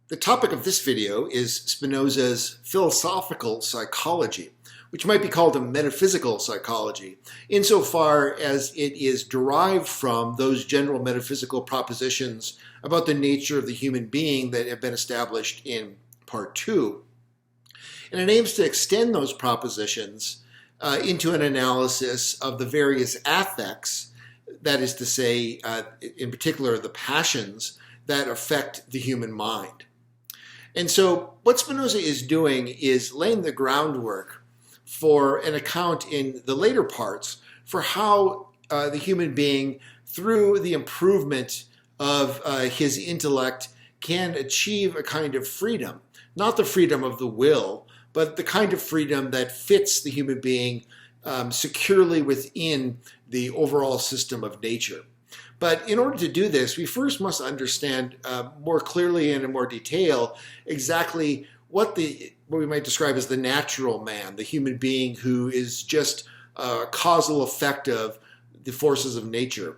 The topic of this video is Spinoza's philosophical psychology, which might be called a metaphysical psychology, insofar as it is derived from those general metaphysical propositions about the nature of the human being that have been established in Part 2. And it aims to extend those propositions into an analysis of the various affects, that is to say, in particular, the passions that affect the human mind. And so what Spinoza is doing is laying the groundwork for an account in the later parts for how the human being, through the improvement of his intellect, can achieve a kind of freedom. Not the freedom of the will, but the kind of freedom that fits the human being securely within the overall system of nature. But in order to do this, we first must understand more clearly and in more detail exactly what we might describe as the natural man, the human being who is just a causal effect of the forces of nature,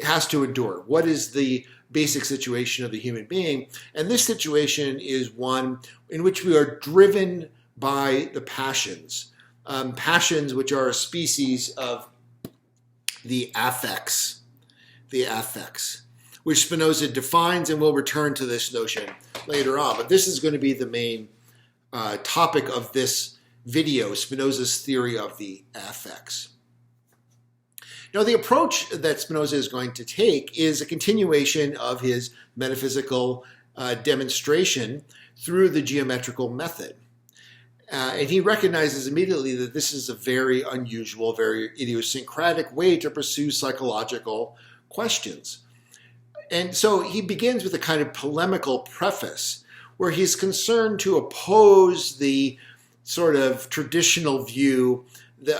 has to endure. What is the basic situation of the human being? And this situation is one in which we are driven by the passions, passions which are a species of the affects, which Spinoza defines, and we'll return to this notion later on. But this is going to be the main topic of this video, Spinoza's theory of the affects. Now, the approach that Spinoza is going to take is a continuation of his metaphysical demonstration through the geometrical method. And he recognizes immediately that this is a very unusual, very idiosyncratic way to pursue psychological questions. And so he begins with a kind of polemical preface where he's concerned to oppose the sort of traditional view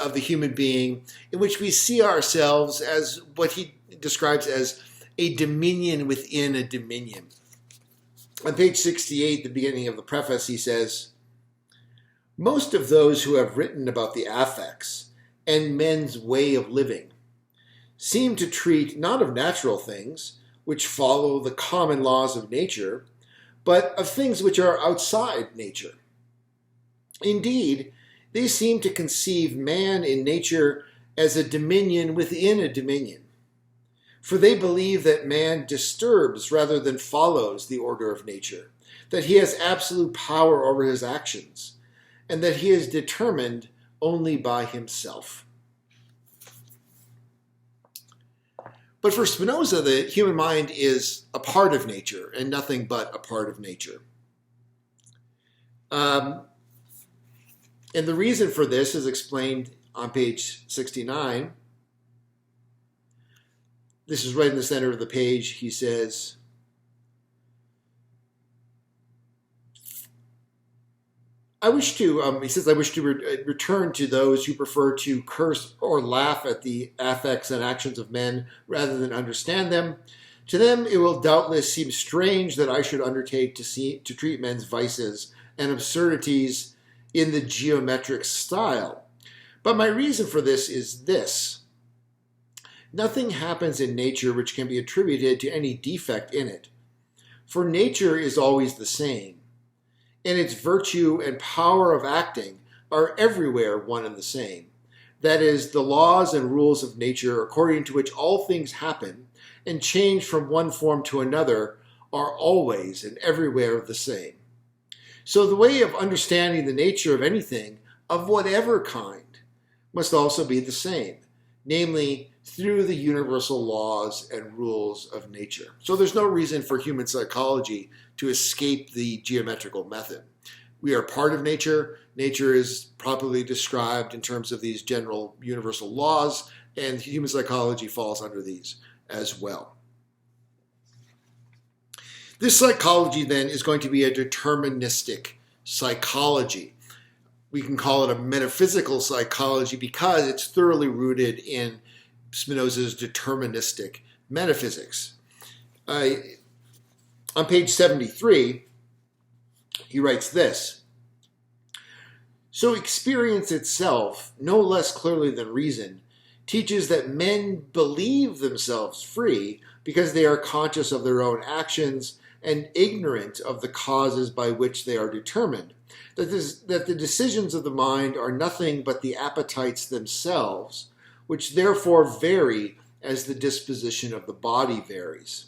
of the human being in which we see ourselves as what he describes as a dominion within a dominion. On page 68, the beginning of the preface, he says, "Most of those who have written about the affects and men's way of living seem to treat not of natural things, which follow the common laws of nature, but of things which are outside nature. Indeed, they seem to conceive man in nature as a dominion within a dominion, for they believe that man disturbs rather than follows the order of nature, that he has absolute power over his actions, and that he is determined only by himself." But for Spinoza, the human mind is a part of nature and nothing but a part of nature. And the reason for this is explained on page 69. This is right in the center of the page. He says, I wish to return to those who prefer to curse or laugh at the affects and actions of men rather than understand them. To them it will doubtless seem strange that I should undertake to treat men's vices and absurdities in the geometric style. But my reason for this is this. Nothing happens in nature which can be attributed to any defect in it, for nature is always the same, and its virtue and power of acting are everywhere one and the same. That is, the laws and rules of nature according to which all things happen and change from one form to another are always and everywhere the same. So the way of understanding the nature of anything, of whatever kind, must also be the same, namely through the universal laws and rules of nature. So there's no reason for human psychology to escape the geometrical method. We are part of nature. Nature is properly described in terms of these general universal laws, and human psychology falls under these as well. This psychology then is going to be a deterministic psychology. We can call it a metaphysical psychology because it's thoroughly rooted in Spinoza's deterministic metaphysics. On page 73, he writes this: "So experience itself, no less clearly than reason, teaches that men believe themselves free because they are conscious of their own actions and ignorant of the causes by which they are determined, that the decisions of the mind are nothing but the appetites themselves, which therefore vary as the disposition of the body varies.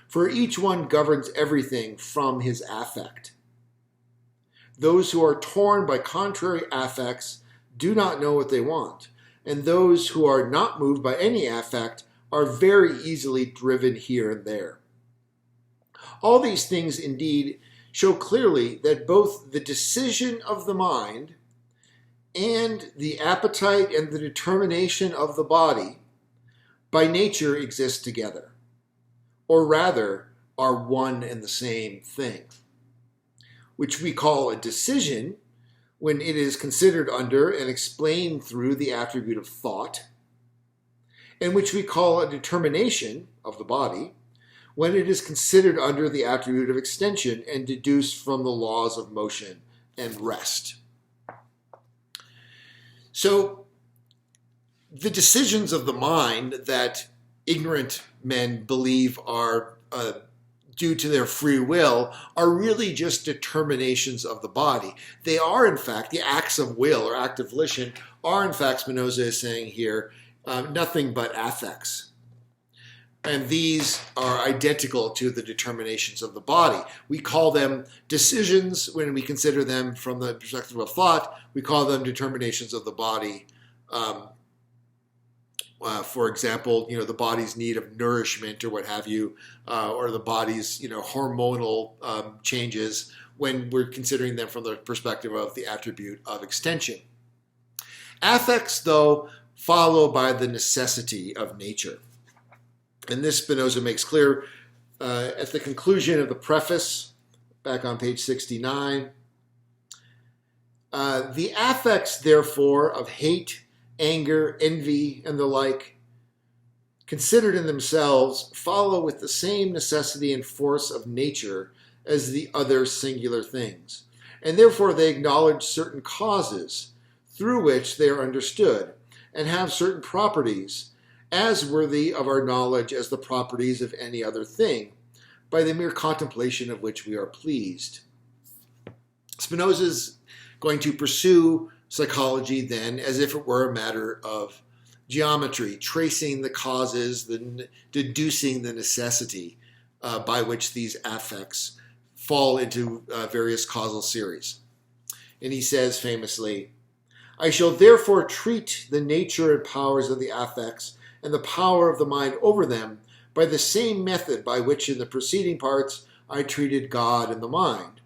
For each one governs everything from his affect. Those who are torn by contrary affects do not know what they want, and those who are not moved by any affect are very easily driven here and there. All these things indeed show clearly that both the decision of the mind and the appetite and the determination of the body by nature exist together, or rather are one and the same thing, which we call a decision when it is considered under and explained through the attribute of thought, and which we call a determination of the body when it is considered under the attribute of extension and deduced from the laws of motion and rest. So, the decisions of the mind that ignorant men believe are due to their free will are really just determinations of the body. They are, in fact, the acts of will or act of volition are, in fact, Spinoza is saying here, nothing but affects. And these are identical to the determinations of the body. We call them decisions when we consider them from the perspective of thought. We call them determinations of the body. For example, the body's need of nourishment or what have you, or the body's hormonal changes when we're considering them from the perspective of the attribute of extension. Affects, though, follow by the necessity of nature. And this Spinoza makes clear at the conclusion of the preface, back on page 69. The affects, therefore, of hate, anger, envy, and the like, considered in themselves, follow with the same necessity and force of nature as the other singular things. And therefore they acknowledge certain causes through which they are understood, and have certain properties, as worthy of our knowledge as the properties of any other thing, by the mere contemplation of which we are pleased. Spinoza is going to pursue psychology then as if it were a matter of geometry, tracing the causes, deducing the necessity by which these affects fall into various causal series. And he says famously, I shall therefore treat the nature and powers of the affects and the power of the mind over them by the same method by which in the preceding parts I treated God and the mind.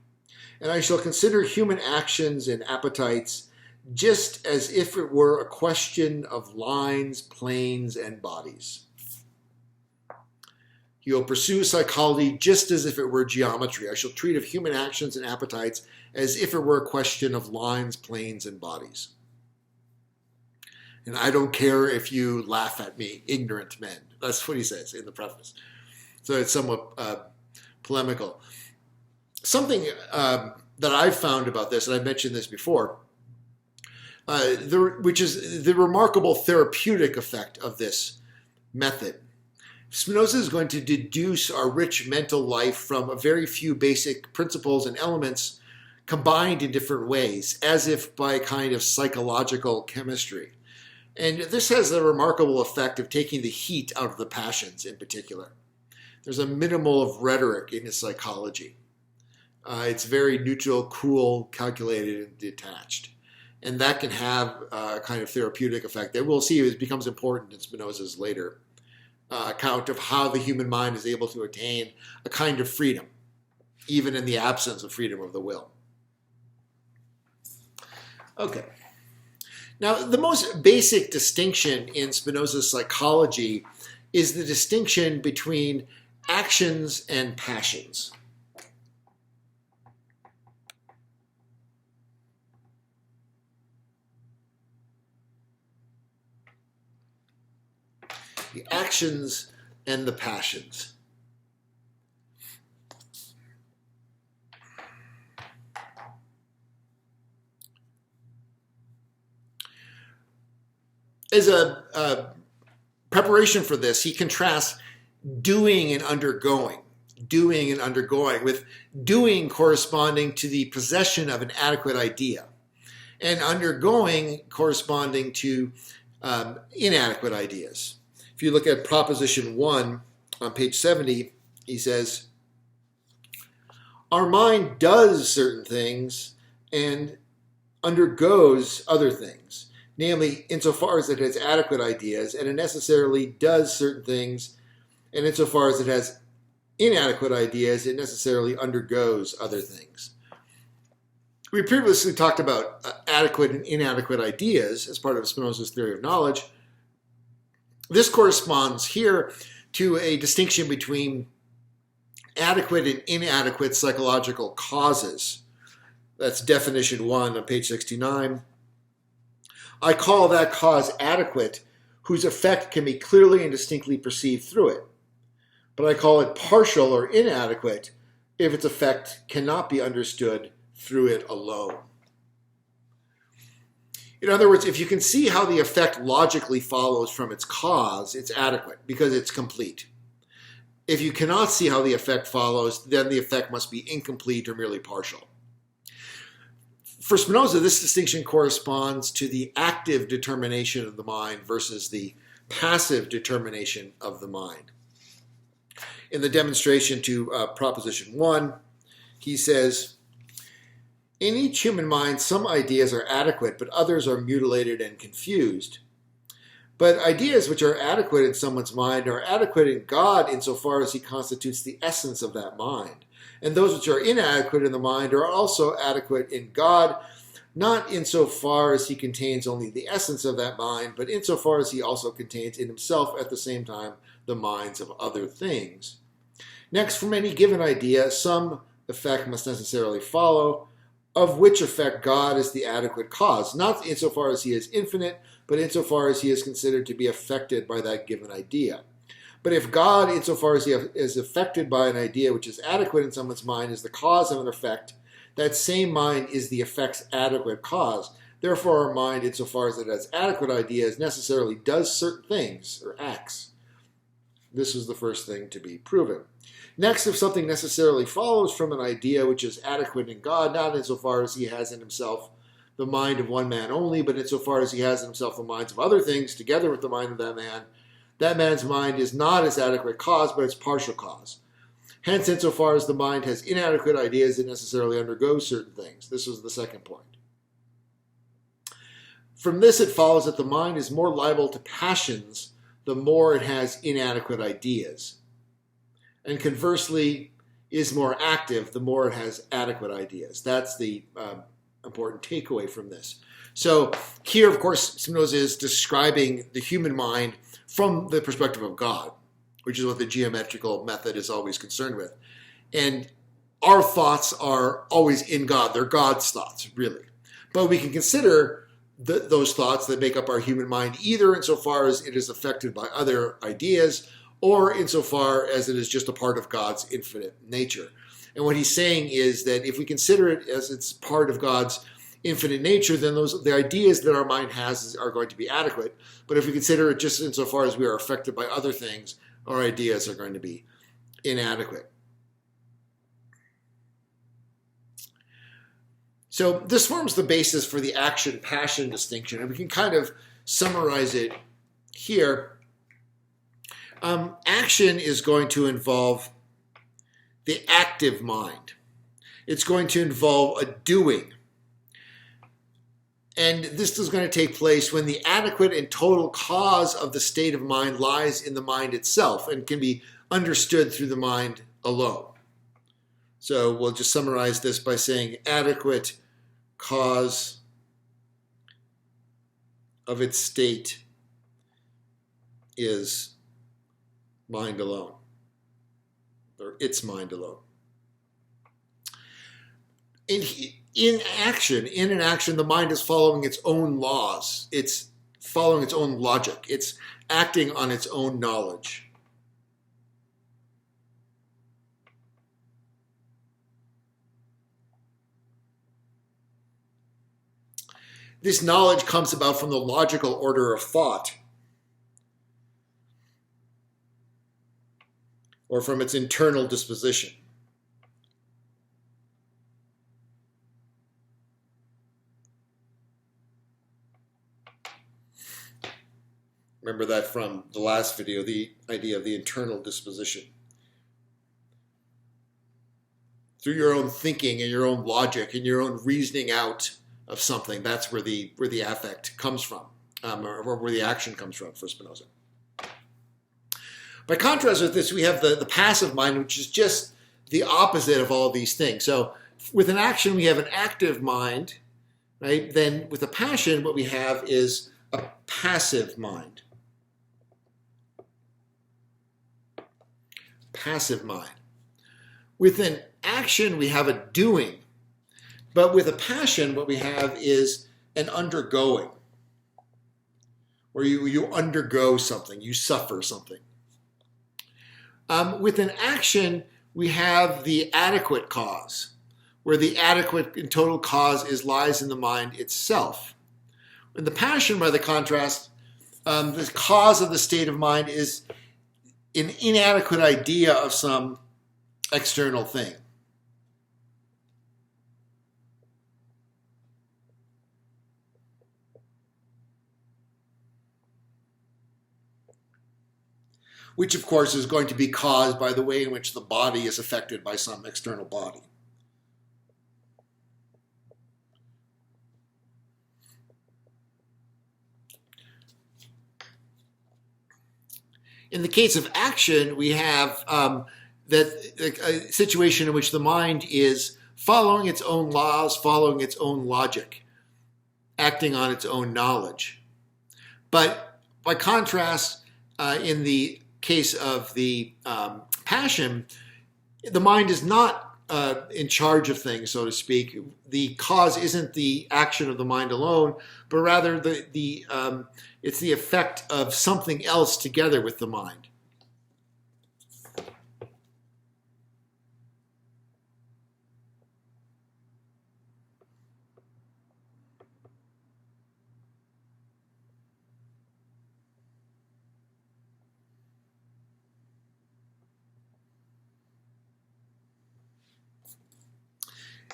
And I shall consider human actions and appetites just as if it were a question of lines, planes, and bodies. He will pursue psychology just as if it were geometry. I shall treat of human actions and appetites as if it were a question of lines, planes, and bodies. And I don't care if you laugh at me, ignorant men. That's what he says in the preface. So it's somewhat polemical. Something that I've found about this, and I've mentioned this before, which is the remarkable therapeutic effect of this method. Spinoza is going to deduce our rich mental life from a very few basic principles and elements combined in different ways, as if by a kind of psychological chemistry. And this has the remarkable effect of taking the heat out of the passions in particular. There's a minimal of rhetoric in his psychology. It's very neutral, cool, calculated, and detached. And that can have a kind of therapeutic effect that we'll see becomes important in Spinoza's later account of how the human mind is able to attain a kind of freedom, even in the absence of freedom of the will. Okay. Now, the most basic distinction in Spinoza's psychology is the distinction between actions and passions. The actions and the passions. As a preparation for this, he contrasts doing and undergoing. doing and undergoing, with doing corresponding to the possession of an adequate idea, and undergoing corresponding to inadequate ideas. If you look at Proposition 1 on page 70, he says, our mind does certain things and undergoes other things, namely insofar as it has adequate ideas, and it necessarily does certain things, and insofar as it has inadequate ideas, it necessarily undergoes other things. We previously talked about adequate and inadequate ideas as part of Spinoza's theory of knowledge. This corresponds here to a distinction between adequate and inadequate psychological causes. That's definition 1 on page 69. I call that cause adequate, whose effect can be clearly and distinctly perceived through it. But I call it partial or inadequate if its effect cannot be understood through it alone. In other words, if you can see how the effect logically follows from its cause, it's adequate because it's complete. If you cannot see how the effect follows, then the effect must be incomplete or merely partial. For Spinoza, this distinction corresponds to the active determination of the mind versus the passive determination of the mind. In the demonstration to Proposition 1, he says, in each human mind, some ideas are adequate, but others are mutilated and confused. But ideas which are adequate in someone's mind are adequate in God insofar as he constitutes the essence of that mind. And those which are inadequate in the mind are also adequate in God, not insofar as he contains only the essence of that mind, but insofar as he also contains in himself at the same time the minds of other things. Next, from any given idea, some effect must necessarily follow, of which effect God is the adequate cause, not insofar as he is infinite, but insofar as he is considered to be affected by that given idea. But if God, insofar as he is affected by an idea which is adequate in someone's mind, is the cause of an effect, that same mind is the effect's adequate cause. Therefore, our mind, insofar as it has adequate ideas, necessarily does certain things, or acts. This is the first thing to be proven. Next, if something necessarily follows from an idea which is adequate in God, not insofar as he has in himself the mind of one man only, but insofar as he has in himself the minds of other things, together with the mind of that man's mind is not its adequate cause, but its partial cause. Hence, insofar as the mind has inadequate ideas, it necessarily undergoes certain things. This was the second point. From this, it follows that the mind is more liable to passions the more it has inadequate ideas, and conversely is more active the more it has adequate ideas. That's the important takeaway from this. So here, of course, Spinoza is describing the human mind from the perspective of God, which is what the geometrical method is always concerned with. And our thoughts are always in God. They're God's thoughts, really. But we can consider those thoughts that make up our human mind either insofar as it is affected by other ideas or insofar as it is just a part of God's infinite nature. And what he's saying is that if we consider it as it's part of God's infinite nature, then the ideas that our mind has are going to be adequate. But if we consider it just insofar as we are affected by other things, our ideas are going to be inadequate. So this forms the basis for the action-passion distinction, and we can kind of summarize it here. Action is going to involve the active mind. It's going to involve a doing. And this is going to take place when the adequate and total cause of the state of mind lies in the mind itself and can be understood through the mind alone. So we'll just summarize this by saying adequate cause of its state is mind alone, or its mind alone. In an action, the mind is following its own laws. It's following its own logic. It's acting on its own knowledge. This knowledge comes about from the logical order of thought. or from its internal disposition. Remember that from the last video, the idea of the internal disposition. Through your own thinking and your own logic and your own reasoning out of something, that's where the affect comes from, or where the action comes from for Spinoza. By contrast with this, we have the passive mind, which is just the opposite of all these things. So with an action, we have an active mind, right? Then with a passion, what we have is a passive mind. Passive mind. With an action, we have a doing. But with a passion, what we have is an undergoing, where you undergo something, you suffer something. With an action, we have the adequate cause, where the adequate and total cause lies in the mind itself. In the passion, by the contrast, the cause of the state of mind is an inadequate idea of some external thing. Which, of course, is going to be caused by the way in which the body is affected by some external body. In the case of action, we have a situation in which the mind is following its own laws, following its own logic, acting on its own knowledge. But by contrast, in the case of the passion, the mind is not in charge of things, so to speak. The cause isn't the action of the mind alone, but rather it's the effect of something else together with the mind.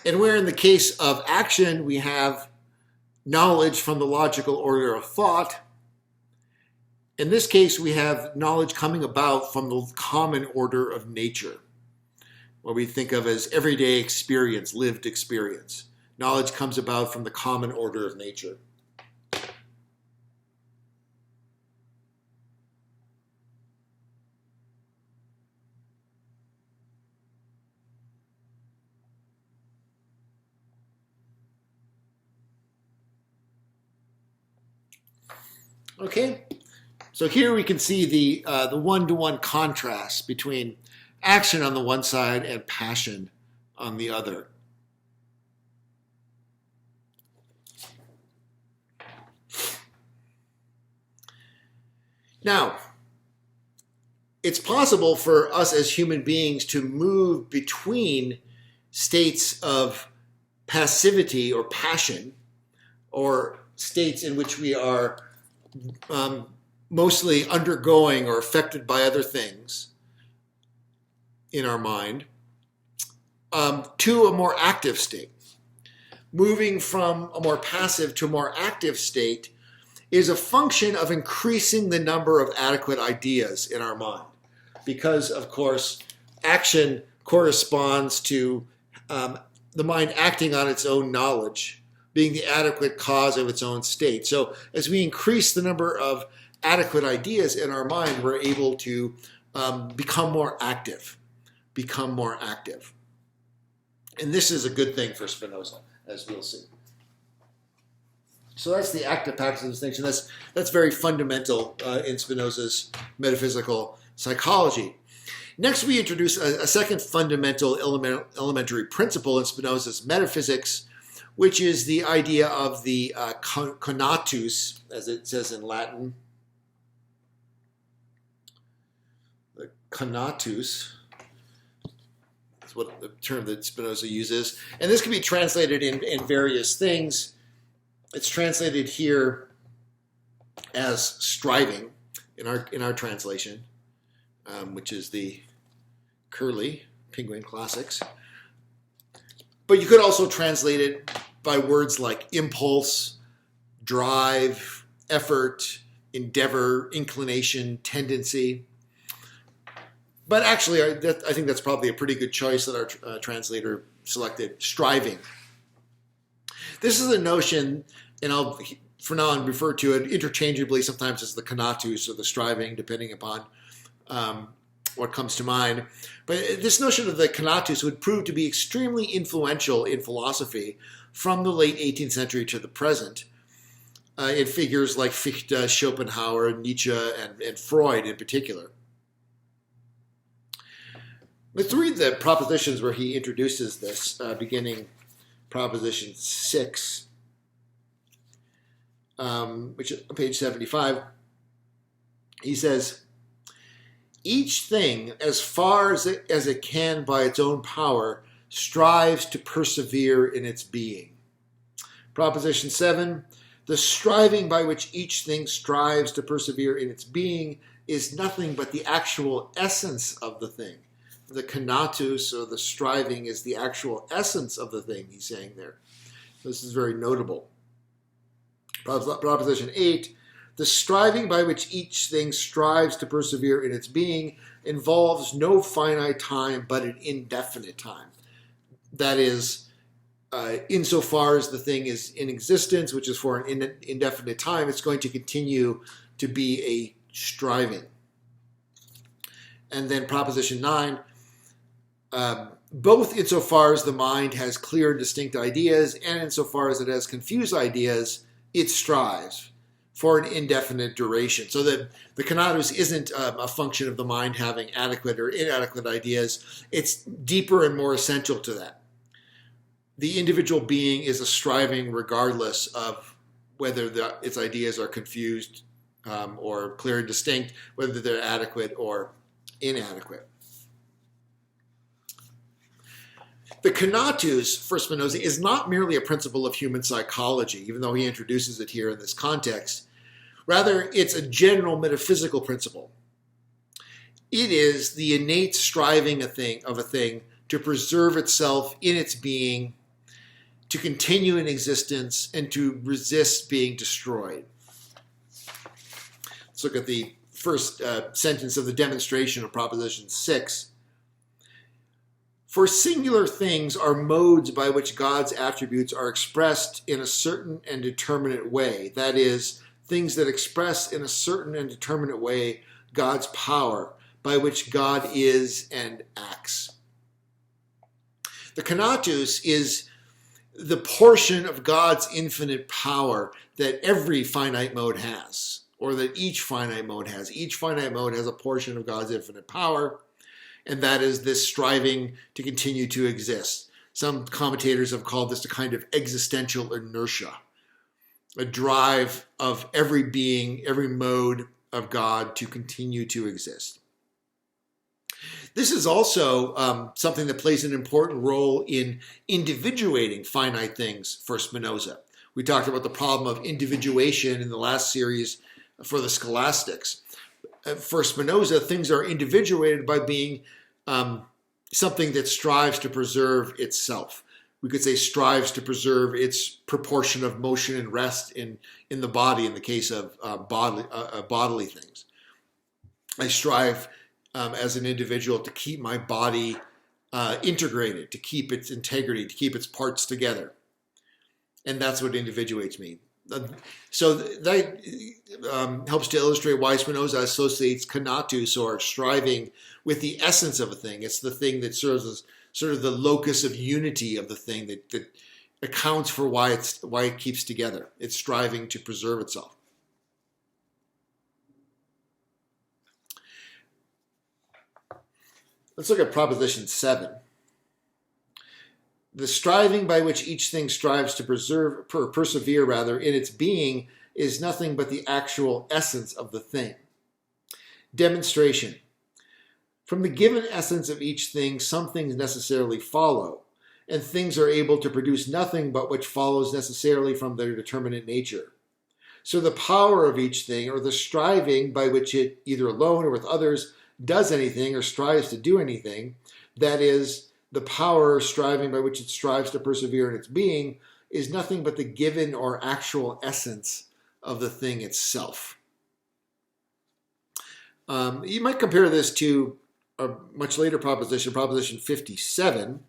And where in the case of action, we have knowledge from the logical order of thought, in this case, we have knowledge coming about from the common order of nature, what we think of as everyday experience, lived experience. Knowledge comes about from the common order of nature. Okay, so here we can see the one-to-one contrast between action on the one side and passion on the other. Now, it's possible for us as human beings to move between states of passivity or passion, or states in which we are mostly undergoing or affected by other things in our mind, to a more active state. Moving from a more passive to a more active state is a function of increasing the number of adequate ideas in our mind. Because, of course, action corresponds to the mind acting on its own knowledge, being the adequate cause of its own state. So as we increase the number of adequate ideas in our mind, we're able to become more active. And this is a good thing for Spinoza, as we'll see. So that's the active-passive distinction. That's very fundamental in Spinoza's metaphysical psychology. Next, we introduce a second fundamental elementary principle in Spinoza's metaphysics, which is the idea of the Kanatus, as it says in Latin. The Kanatus is what the term that Spinoza uses. And this can be translated in various things. It's translated here as striving in our translation, which is the Curly, Penguin Classics. But you could also translate it by words like impulse, drive, effort, endeavor, inclination, tendency. But actually, I think that's probably a pretty good choice that our translator selected, striving. This is a notion, and I'll, for now on, refer to it interchangeably sometimes as the Kanatus or the striving, depending upon what comes to mind. But this notion of the Kanatus would prove to be extremely influential in philosophy from the late 18th century to the present. In figures like Fichte, Schopenhauer, Nietzsche, and Freud in particular. Let's read the propositions where he introduces this, beginning proposition 6, which is on page 75. He says, each thing, as far as it can by its own power, strives to persevere in its being. Proposition 7, the striving by which each thing strives to persevere in its being is nothing but the actual essence of the thing. The Kanatus, or the striving, is the actual essence of the thing, he's saying there. This is very notable. Proposition 8, the striving by which each thing strives to persevere in its being involves no finite time but an indefinite time. That is, insofar as the thing is in existence, which is for an indefinite time, it's going to continue to be a striving. And then proposition 9, both insofar as the mind has clear and distinct ideas and insofar as it has confused ideas, it strives for an indefinite duration. So that the Kanatus isn't a function of the mind having adequate or inadequate ideas. It's deeper and more essential to that. The individual being is a striving regardless of whether its ideas are confused or clear and distinct, whether they're adequate or inadequate. The Kanatus, for Spinoza, is not merely a principle of human psychology, even though he introduces it here in this context. Rather, it's a general metaphysical principle. It is the innate striving of a thing to preserve itself in its being, to continue in existence, and to resist being destroyed. Let's look at the first sentence of the demonstration of Proposition 6. For singular things are modes by which God's attributes are expressed in a certain and determinate way. That is, things that express in a certain and determinate way God's power, by which God is and acts. The Kanatus is the portion of God's infinite power that every finite mode has, or that each finite mode has. Each finite mode has a portion of God's infinite power, and that is this striving to continue to exist. Some commentators have called this a kind of existential inertia, a drive of every being, every mode of God to continue to exist. This is also something that plays an important role in individuating finite things for Spinoza. We talked about the problem of individuation in the last series for the scholastics. For Spinoza, things are individuated by being something that strives to preserve itself. We could say strives to preserve its proportion of motion and rest in the body in the case of bodily things. I strive as an individual to keep my body integrated, to keep its integrity, to keep its parts together. And that's what individuates me. So that helps to illustrate why Spinoza associates Kanatus, or striving, with the essence of a thing. It's the thing that serves as sort of the locus of unity of the thing that accounts for why it keeps together. It's striving to preserve itself. Let's look at Proposition 7. The striving by which each thing strives to persevere in its being is nothing but the actual essence of the thing. Demonstration. From the given essence of each thing, some things necessarily follow, and things are able to produce nothing but which follows necessarily from their determinate nature. So the power of each thing, or the striving by which it, either alone or with others, does anything or strives to do anything, that is, the power striving by which it strives to persevere in its being, is nothing but the given or actual essence of the thing itself. You might compare this to a much later proposition, Proposition 57,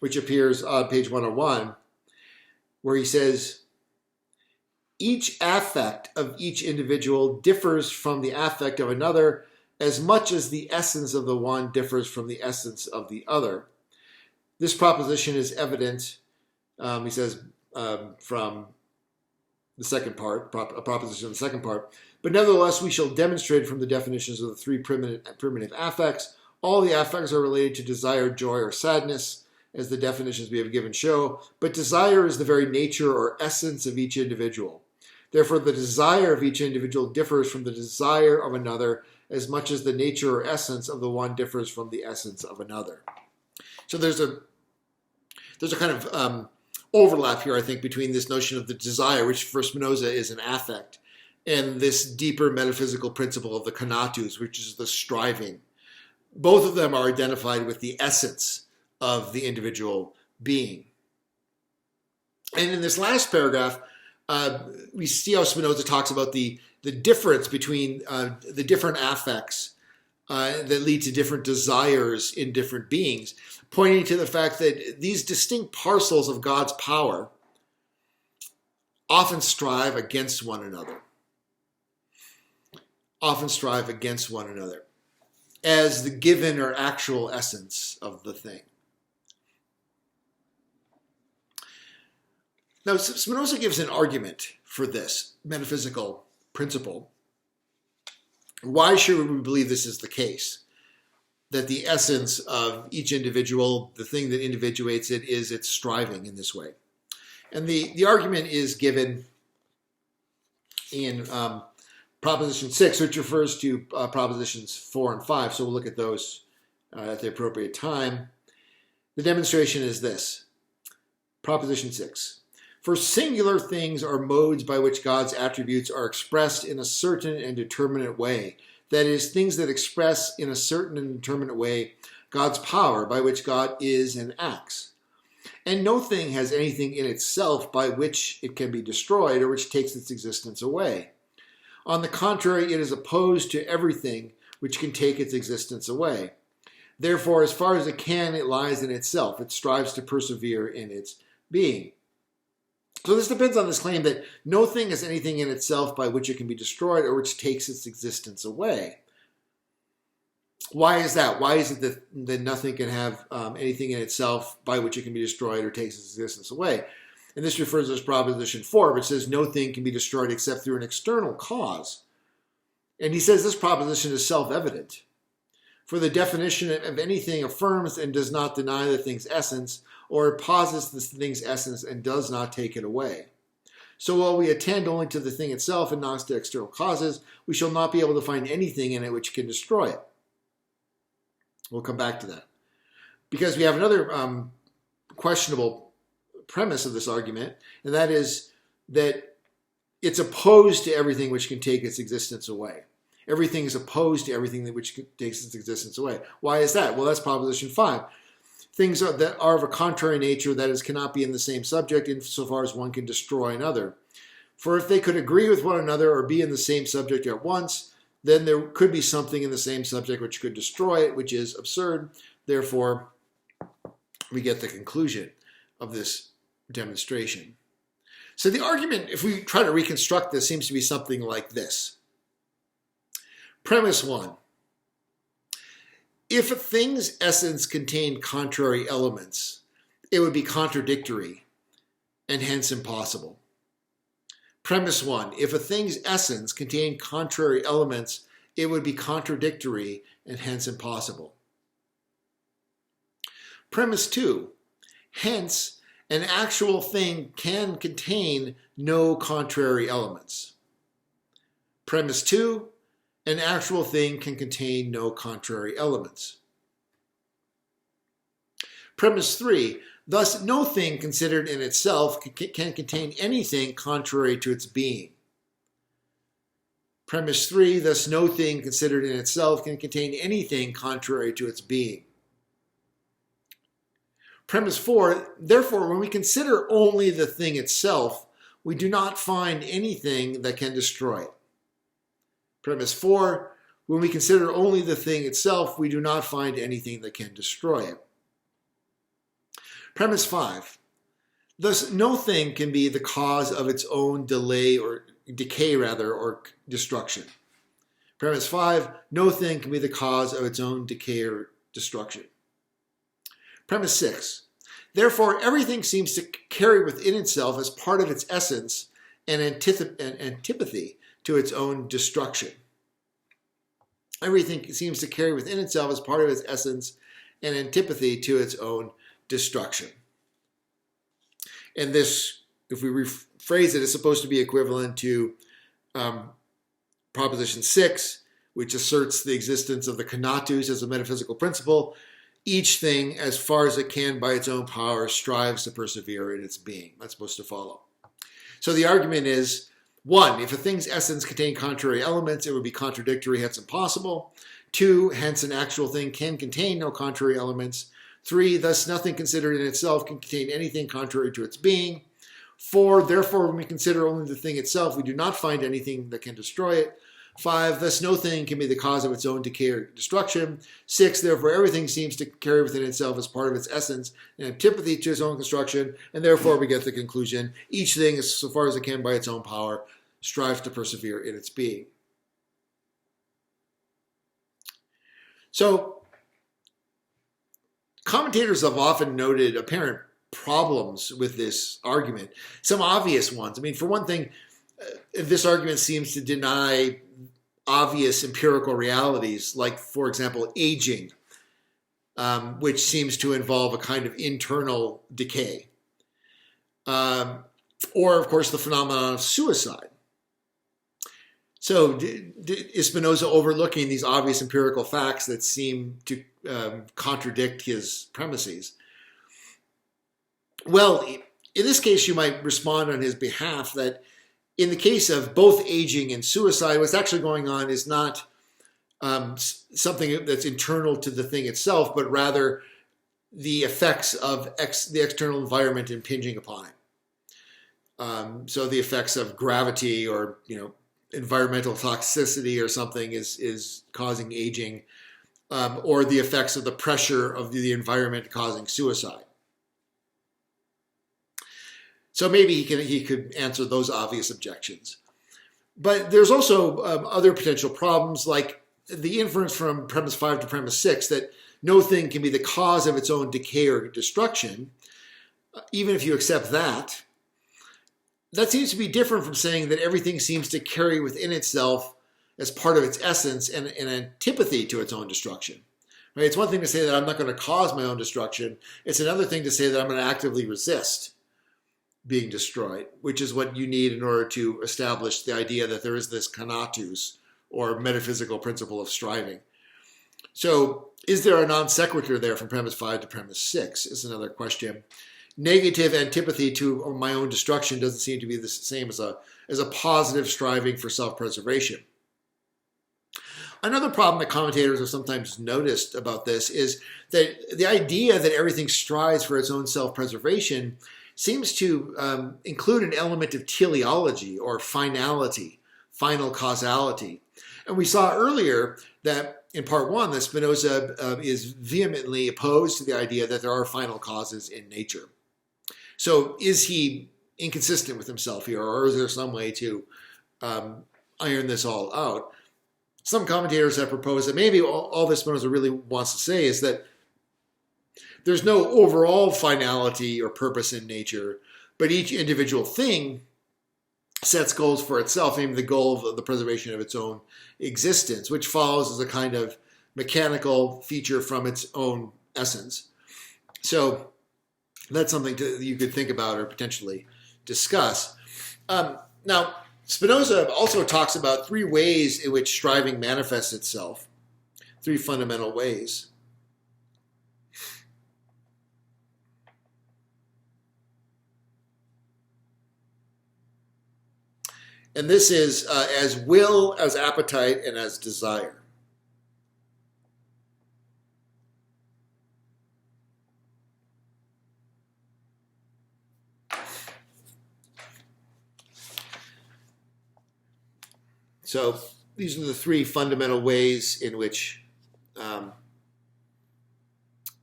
which appears on page 101, where he says, each affect of each individual differs from the affect of another as much as the essence of the one differs from the essence of the other. This proposition is evident, he says, from the second part, a proposition of the second part, but nevertheless we shall demonstrate from the definitions of the three primitive affects. All the affects are related to desire, joy, or sadness, as the definitions we have given show, but desire is the very nature or essence of each individual. Therefore, the desire of each individual differs from the desire of another as much as the nature or essence of the one differs from the essence of another. So there's a kind of overlap here, I think, between this notion of the desire, which for Spinoza is an affect, and this deeper metaphysical principle of the Kanatus, which is the striving. Both of them are identified with the essence of the individual being. And in this last paragraph, we see how Spinoza talks about the difference between the different affects that lead to different desires in different beings, pointing to the fact that these distinct parcels of God's power often strive against one another. As the given or actual essence of the thing. Now, Spinoza gives an argument for this metaphysical principle. Why should we believe this is the case? That the essence of each individual, the thing that individuates it, is its striving in this way. And the argument is given in Proposition 6, which refers to Propositions 4 and 5. So we'll look at those at the appropriate time. The demonstration is this. Proposition 6. For singular things are modes by which God's attributes are expressed in a certain and determinate way. That is, things that express in a certain and determinate way God's power by which God is and acts. And no thing has anything in itself by which it can be destroyed or which takes its existence away. On the contrary, it is opposed to everything which can take its existence away. Therefore, as far as it can, it lies in itself. It strives to persevere in its being. So this depends on this claim that no thing has anything in itself by which it can be destroyed or which takes its existence away. Why is that? Why is it that nothing can have anything in itself by which it can be destroyed or takes its existence away? And this refers to Proposition 4, which says no thing can be destroyed except through an external cause. And he says this proposition is self-evident. For the definition of anything affirms and does not deny the thing's essence, or it posits the thing's essence and does not take it away. So while we attend only to the thing itself and not to external causes, we shall not be able to find anything in it which can destroy it. We'll come back to that. Because we have another questionable premise of this argument, and that is that it's opposed to everything which can take its existence away. Everything is opposed to everything which takes its existence away. Why is that? Well, that's Proposition 5. Things that are of a contrary nature, that is, cannot be in the same subject insofar as one can destroy another. For if they could agree with one another or be in the same subject at once, then there could be something in the same subject which could destroy it, which is absurd. Therefore, we get the conclusion of this demonstration. So the argument, if we try to reconstruct this, seems to be something like this. Premise 1. If a thing's essence contained contrary elements, it would be contradictory and hence impossible. Premise 1. If a thing's essence contained contrary elements, it would be contradictory and hence impossible. Premise 2. Hence, an actual thing can contain no contrary elements. Premise 2. An actual thing can contain no contrary elements. Premise 3. Thus, no thing considered in itself can contain anything contrary to its being. Premise 3, thus no thing considered in itself can contain anything contrary to its being. Premise 4, therefore, when we consider only the thing itself, we do not find anything that can destroy it. Premise 4, when we consider only the thing itself, we do not find anything that can destroy it. Premise 5, thus no thing can be the cause of its own decay or destruction. Premise 5, no thing can be the cause of its own decay or destruction. Premise 6, therefore everything seems to carry within itself as part of its essence an antipathy to its own destruction. Everything seems to carry within itself as part of its essence an antipathy to its own destruction. And this, if we rephrase it, is supposed to be equivalent to Proposition 6, which asserts the existence of the Kanatus as a metaphysical principle. Each thing, as far as it can by its own power, strives to persevere in its being. That's supposed to follow. So the argument is, 1, if a thing's essence contained contrary elements, it would be contradictory, hence impossible. 2, hence an actual thing can contain no contrary elements. 3, thus nothing considered in itself can contain anything contrary to its being. 4, therefore when we consider only the thing itself, we do not find anything that can destroy it. 5, thus no thing can be the cause of its own decay or destruction. 6, therefore everything seems to carry within itself as part of its essence an antipathy to its own construction, and therefore we get the conclusion, each thing, as so far as it can by its own power, strives to persevere in its being. So, commentators have often noted apparent problems with this argument. Some obvious ones. I mean, for one thing, this argument seems to deny obvious empirical realities, like, for example, aging, which seems to involve a kind of internal decay. Or, of course, the phenomenon of suicide. So, is Spinoza overlooking these obvious empirical facts that seem to contradict his premises? Well, in this case, you might respond on his behalf that in the case of both aging and suicide, what's actually going on is not something that's internal to the thing itself, but rather the effects of the external environment impinging upon it. So the effects of gravity or, environmental toxicity or something is causing aging, or the effects of the pressure of the environment causing suicide. So maybe he could answer those obvious objections. But there's also other potential problems, like the inference from premise 5 to premise 6 that no thing can be the cause of its own decay or destruction. Even if you accept that, that seems to be different from saying that everything seems to carry within itself as part of its essence an antipathy to its own destruction. Right? It's one thing to say that I'm not going to cause my own destruction. It's another thing to say that I'm going to actively resist being destroyed, which is what you need in order to establish the idea that there is this Kanatus, or metaphysical principle of striving. So, is there a non sequitur there from premise 5 to premise 6 is another question. Negative antipathy to my own destruction doesn't seem to be the same as a positive striving for self-preservation. Another problem that commentators have sometimes noticed about this is that the idea that everything strives for its own self-preservation seems to include an element of teleology or finality, final causality. And we saw earlier that in part 1 that Spinoza is vehemently opposed to the idea that there are final causes in nature. So is he inconsistent with himself here, or is there some way to iron this all out? Some commentators have proposed that maybe all that Spinoza really wants to say is that there's no overall finality or purpose in nature, but each individual thing sets goals for itself, namely the goal of the preservation of its own existence, which follows as a kind of mechanical feature from its own essence. So that's something you could think about or potentially discuss. Now, Spinoza also talks about 3 ways in which striving manifests itself, 3 fundamental ways. And this is as will, as appetite, and as desire. So these are the three fundamental ways in which the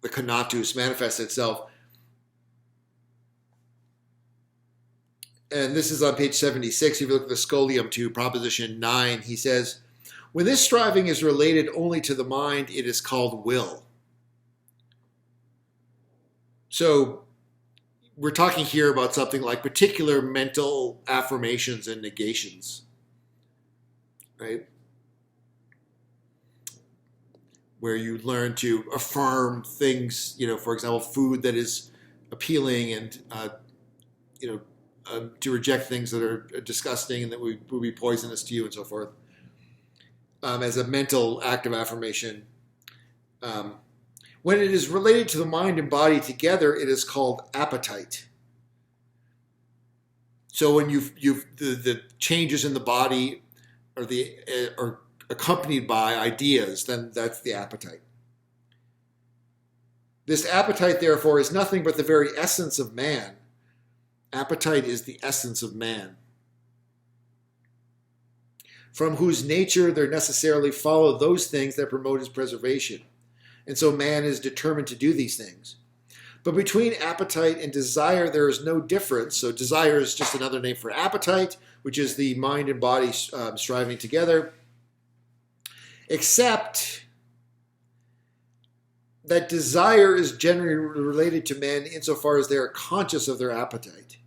Kanatus manifests itself. And this is on page 76. If you look at the Scholium to Proposition 9, he says, when this striving is related only to the mind, it is called will. So we're talking here about something like particular mental affirmations and negations, right? Where you learn to affirm things, for example, food that is appealing and, to reject things that are disgusting and that will be poisonous to you and so forth, as a mental act of affirmation. When it is related to the mind and body together, it is called appetite. So when the changes in the body are accompanied by ideas, then that's the appetite. This appetite, therefore, is nothing but the very essence of man. Appetite is the essence of man, from whose nature there necessarily follow those things that promote his preservation. And so man is determined to do these things. But between appetite and desire, there is no difference. So desire is just another name for appetite, which is the mind and body striving together, except that desire is generally related to men insofar as they are conscious of their appetite.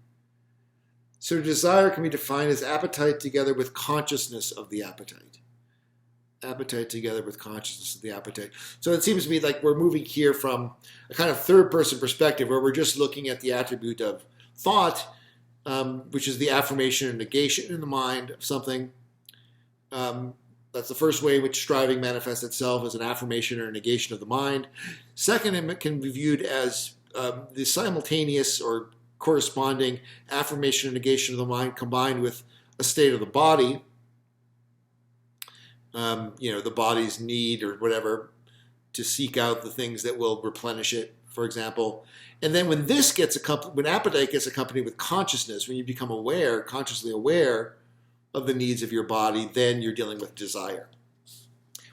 So desire can be defined as appetite together with consciousness of the appetite. Appetite together with consciousness of the appetite. So it seems to me like we're moving here from a kind of third-person perspective where we're just looking at the attribute of thought, which is the affirmation and negation in the mind of something. That's the first way in which striving manifests itself, as an affirmation or negation of the mind. Second, it can be viewed as the simultaneous or corresponding affirmation and negation of the mind combined with a state of the body, the body's need or whatever to seek out the things that will replenish it, for example. And then when appetite gets accompanied with consciousness, when you become aware, consciously aware of the needs of your body, then you're dealing with desire.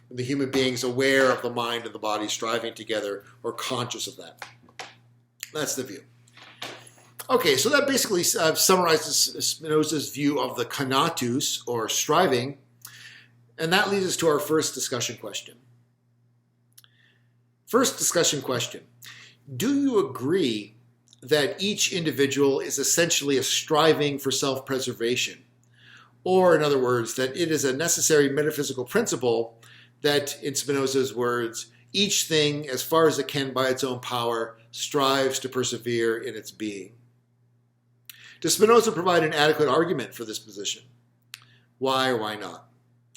When the human being's aware of the mind and the body striving together or conscious of that. That's the view. Okay, so that basically summarizes Spinoza's view of the Kanatus, or striving, and that leads us to our first discussion question. First discussion question. Do you agree that each individual is essentially a striving for self-preservation? Or, in other words, that it is a necessary metaphysical principle that, in Spinoza's words, each thing, as far as it can by its own power, strives to persevere in its being? Does Spinoza provide an adequate argument for this position? Why or why not?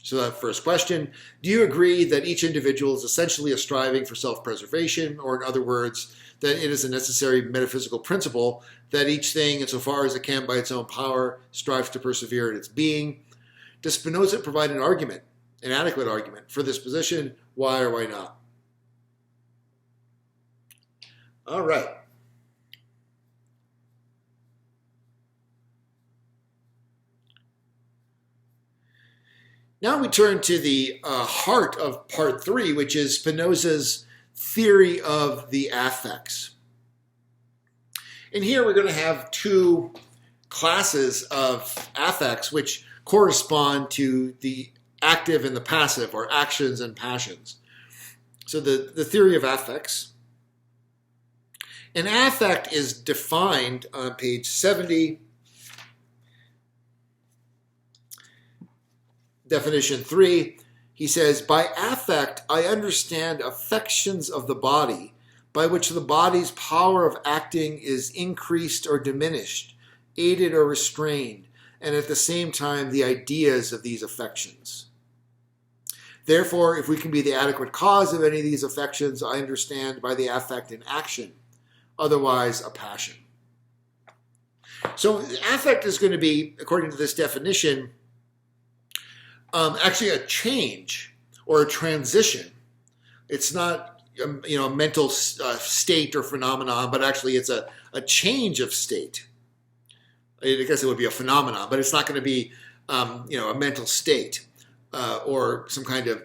So that first question, do you agree that each individual is essentially a striving for self-preservation, or in other words, that it is a necessary metaphysical principle that each thing, insofar as it can by its own power, strives to persevere in its being? Does Spinoza provide an argument, an adequate argument for this position? Why or why not? All right. Now we turn to the heart of part 3, which is Spinoza's theory of the affects. And here we're going to have two classes of affects which correspond to the active and the passive, or actions and passions. So the theory of affects. An affect is defined on page 70. Definition 3, he says, by affect, I understand affections of the body, by which the body's power of acting is increased or diminished, aided or restrained, and at the same time the ideas of these affections. Therefore, if we can be the adequate cause of any of these affections, I understand by the affect an action, otherwise a passion. So affect is going to be, according to this definition, actually a change or a transition. It's not a mental state or phenomenon, but actually it's a change of state. I guess it would be a phenomenon, but it's not going to be a mental state or some kind of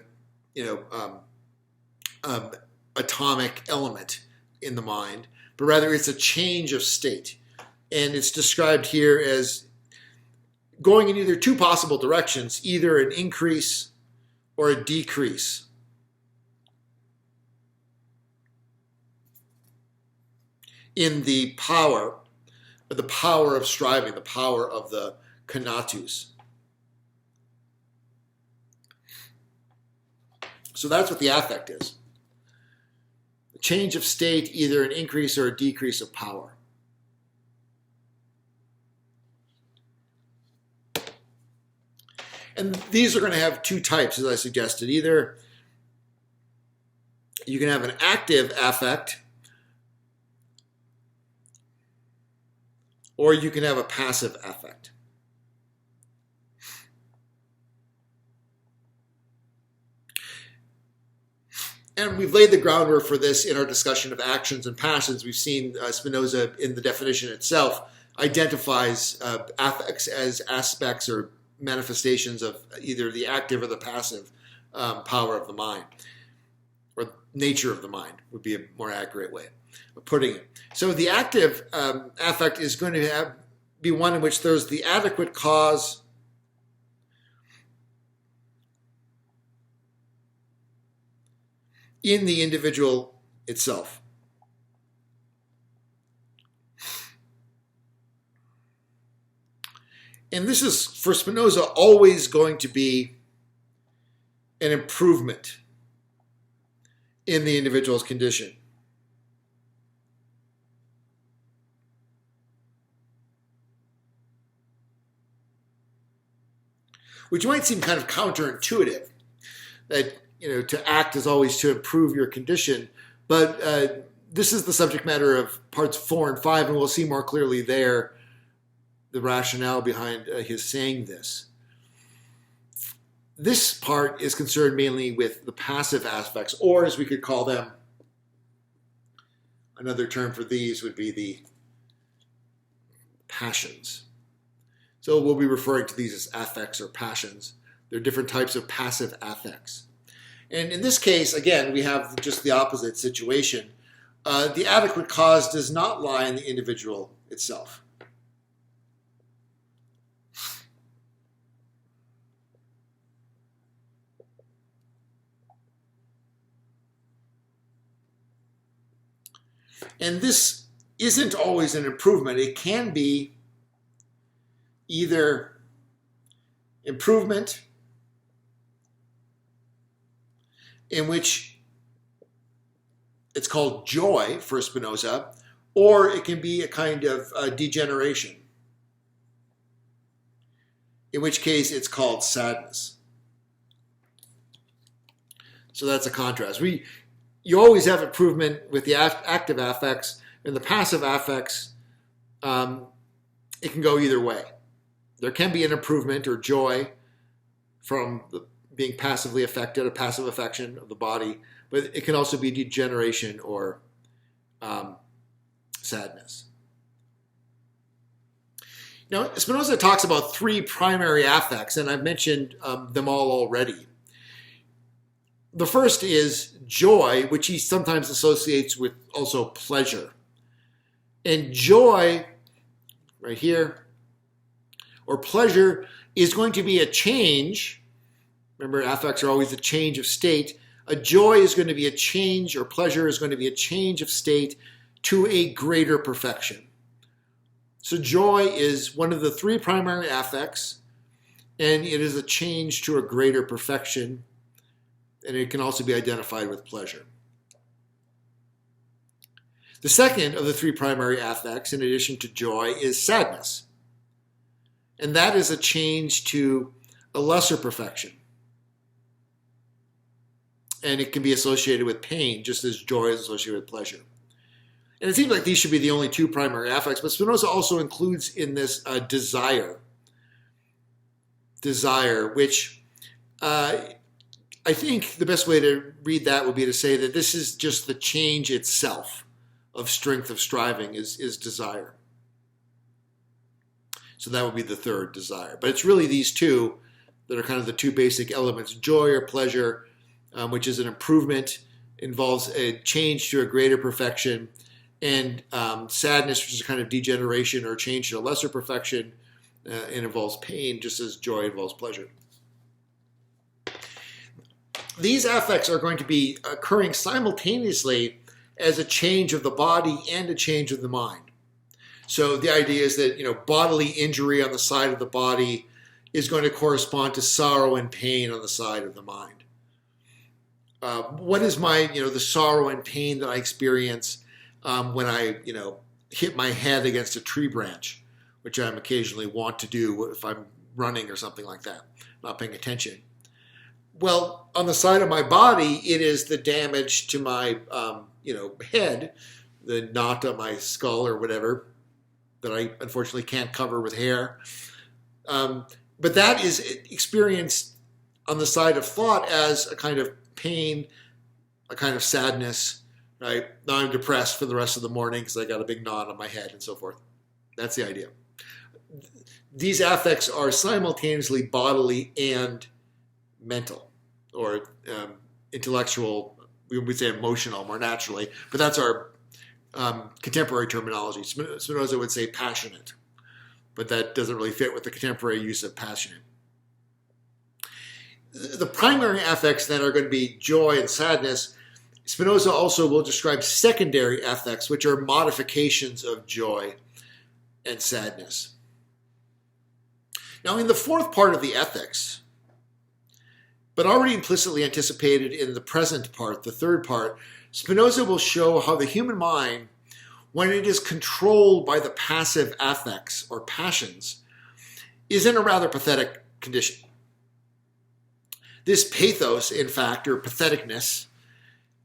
atomic element in the mind, but rather it's a change of state. And it's described here as going in either two possible directions, either an increase or a decrease. In the power of striving, the power of the Kanatus. So that's what the affect is. A change of state, either an increase or a decrease of power. And these are going to have two types, as I suggested. Either you can have an active affect, or you can have a passive affect. And we've laid the groundwork for this in our discussion of actions and passions. We've seen Spinoza, in the definition itself, identifies affects as aspects or manifestations of either the active or the passive power of the mind, or nature of the mind would be a more accurate way of putting it. So the active affect is going to be one in which there's the adequate cause in the individual itself. And this is, for Spinoza, always going to be an improvement in the individual's condition. Which might seem kind of counterintuitive, that to act is always to improve your condition, but this is the subject matter of parts 4 and 5, and we'll see more clearly there the rationale behind his saying this. This part is concerned mainly with the passive aspects, or as we could call them, another term for these would be the passions. So we'll be referring to these as affects or passions. There are different types of passive affects. And in this case, again, we have just the opposite situation. The adequate cause does not lie in the individual itself. And this isn't always an improvement. It can be either improvement, in which it's called joy for Spinoza, or it can be a kind of degeneration, in which case it's called sadness. So that's a contrast. You always have improvement with the active affects. In the passive affects, it can go either way. There can be an improvement or joy from being passively affected, a passive affection of the body, but it can also be degeneration or sadness. Now, Spinoza talks about 3 primary affects, and I've mentioned them all already. The first is joy, which he sometimes associates with also pleasure. And joy, right here, or pleasure, is going to be a change. Remember, affects are always a change of state. A joy is going to be a change, or pleasure is going to be a change of state to a greater perfection. So joy is one of the 3 primary affects, and it is a change to a greater perfection, and it can also be identified with pleasure. The second of the 3 primary affects, in addition to joy, is sadness. And that is a change to a lesser perfection. And it can be associated with pain, just as joy is associated with pleasure. And it seems like these should be the only 2 primary affects, but Spinoza also includes in this desire, which I think the best way to read that would be to say that this is just the change itself of strength of striving is desire. So that would be the third, desire. But it's really these two that are kind of the two basic elements. Joy or pleasure, which is an improvement, involves a change to a greater perfection, and sadness, which is a kind of degeneration or change to a lesser perfection, and involves pain, just as joy involves pleasure. These affects are going to be occurring simultaneously as a change of the body and a change of the mind. So the idea is that, bodily injury on the side of the body is going to correspond to sorrow and pain on the side of the mind. What is the sorrow and pain that I experience when I, hit my head against a tree branch, which I'm occasionally want to do if I'm running or something like that, not paying attention. Well, on the side of my body, it is the damage to my, head, the knot on my skull or whatever that I unfortunately can't cover with hair. But that is experienced on the side of thought as a kind of pain, a kind of sadness, right? Now I'm depressed for the rest of the morning because I got a big knot on my head and so forth. That's the idea. These affects are simultaneously bodily and mental, or intellectual. We would say emotional more naturally, but that's our contemporary terminology. Spinoza would say passionate, but that doesn't really fit with the contemporary use of passionate. The primary affects then are going to be joy and sadness. Spinoza also will describe secondary affects, which are modifications of joy and sadness. Now, in the fourth part of the Ethics, but already implicitly anticipated in the present part, the third part, Spinoza will show how the human mind, when it is controlled by the passive affects or passions, is in a rather pathetic condition. This pathos, in fact, or patheticness,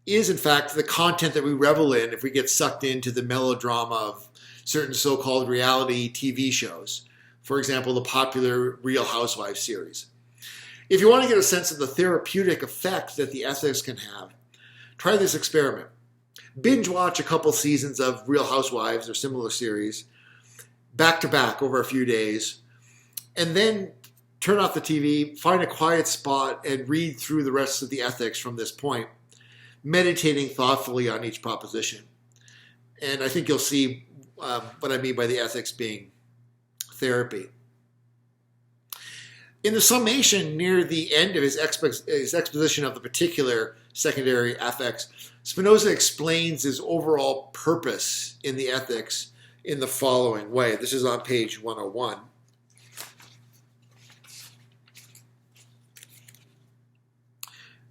is in fact the content that we revel in if we get sucked into the melodrama of certain so-called reality TV shows. For example, the popular Real Housewives series. If you want to get a sense of the therapeutic effect that the ethics can have, try this experiment. Binge watch a couple seasons of Real Housewives or similar series, back to back over a few days, and then turn off the TV, find a quiet spot, and read through the rest of the ethics from this point, meditating thoughtfully on each proposition. And I think you'll see what I mean by the ethics being therapy. In the summation near the end of his exposition of the particular secondary affects, Spinoza explains his overall purpose in the ethics in the following way. This is on page 101.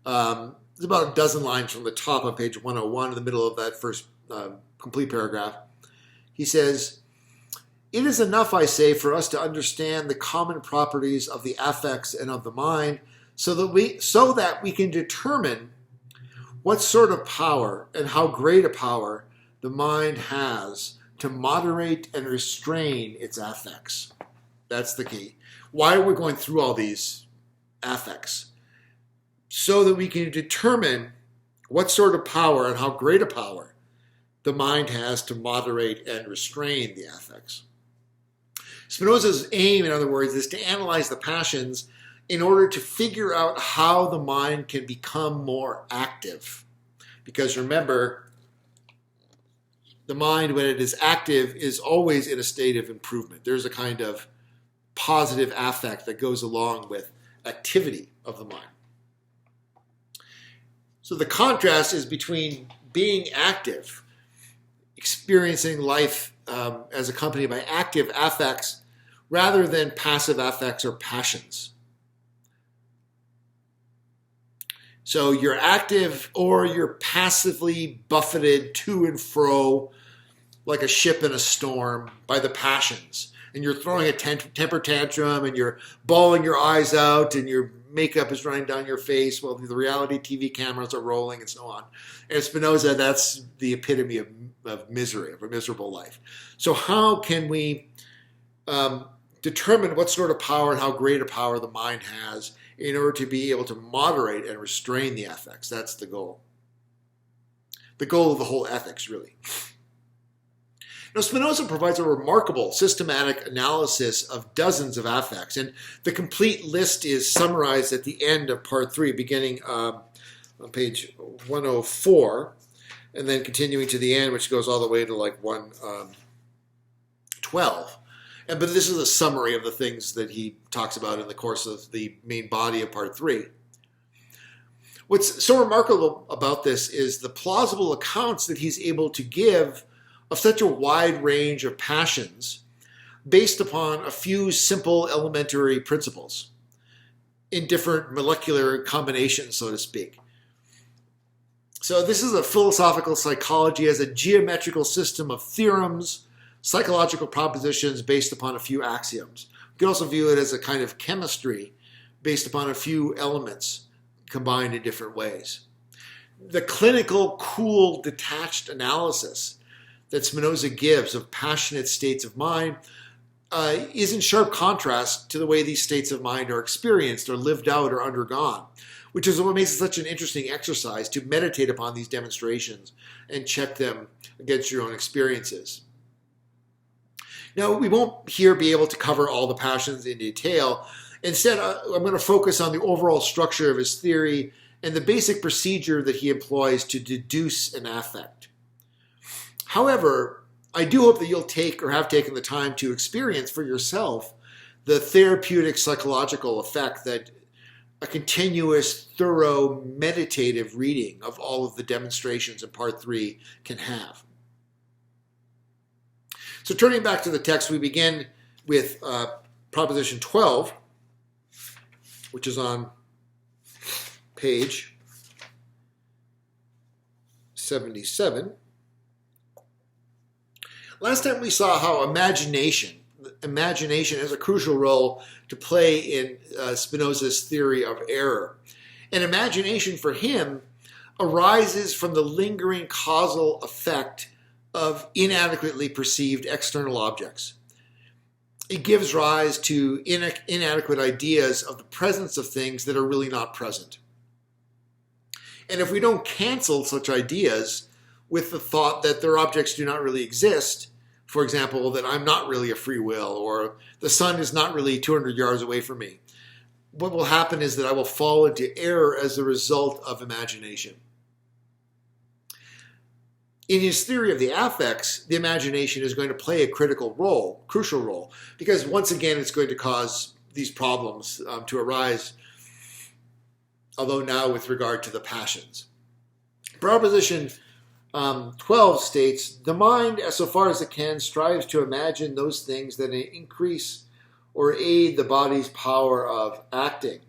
There's about a dozen lines from the top on page 101 in the middle of that first complete paragraph. He says, "It is enough, I say, for us to understand the common properties of the affects and of the mind, so that we can determine what sort of power and how great a power the mind has to moderate and restrain its affects." That's the key. Why are we going through all these affects? So that we can determine what sort of power and how great a power the mind has to moderate and restrain the affects. Spinoza's aim, in other words, is to analyze the passions in order to figure out how the mind can become more active. Because remember, the mind, when it is active, is always in a state of improvement. There's a kind of positive affect that goes along with activity of the mind. So the contrast is between being active, experiencing life as accompanied by active affects, rather than passive affects or passions. So you're active or you're passively buffeted to and fro like a ship in a storm by the passions. And you're throwing a temper tantrum and you're bawling your eyes out and your makeup is running down your face while the reality TV cameras are rolling and so on. And Spinoza, that's the epitome of misery, of a miserable life. So how can we determine what sort of power and how great a power the mind has in order to be able to moderate and restrain the affects. That's the goal. The goal of the whole ethics, really. Now, Spinoza provides a remarkable systematic analysis of dozens of affects, and the complete list is summarized at the end of part 3, beginning on page 104, and then continuing to the end, which goes all the way to like 112. But this is a summary of the things that he talks about in the course of the main body of part 3. What's so remarkable about this is the plausible accounts that he's able to give of such a wide range of passions based upon a few simple elementary principles in different molecular combinations, so to speak. So this is a philosophical psychology as a geometrical system of theorems, psychological propositions based upon a few axioms. You can also view it as a kind of chemistry based upon a few elements combined in different ways. The clinical, cool, detached analysis that Spinoza gives of passionate states of mind is in sharp contrast to the way these states of mind are experienced or lived out or undergone, which is what makes it such an interesting exercise to meditate upon these demonstrations and check them against your own experiences. Now, we won't here be able to cover all the passions in detail. Instead, I'm going to focus on the overall structure of his theory and the basic procedure that he employs to deduce an affect. However, I do hope that you'll take or have taken the time to experience for yourself the therapeutic psychological effect that a continuous, thorough, meditative reading of all of the demonstrations in part 3 can have. So turning back to the text, we begin with proposition 12, which is on page 77. Last time we saw how imagination has a crucial role to play in Spinoza's theory of error. And imagination for him arises from the lingering causal effect of inadequately perceived external objects. It gives rise to inadequate ideas of the presence of things that are really not present. And if we don't cancel such ideas with the thought that their objects do not really exist, for example, that I'm not really a free will, or the sun is not really 200 yards away from me, what will happen is that I will fall into error as a result of imagination. In his theory of the affects, the imagination is going to play a crucial role, because once again it's going to cause these problems to arise, although now with regard to the passions. Proposition 12 states, the mind, as so far as it can, strives to imagine those things that increase or aid the body's power of acting.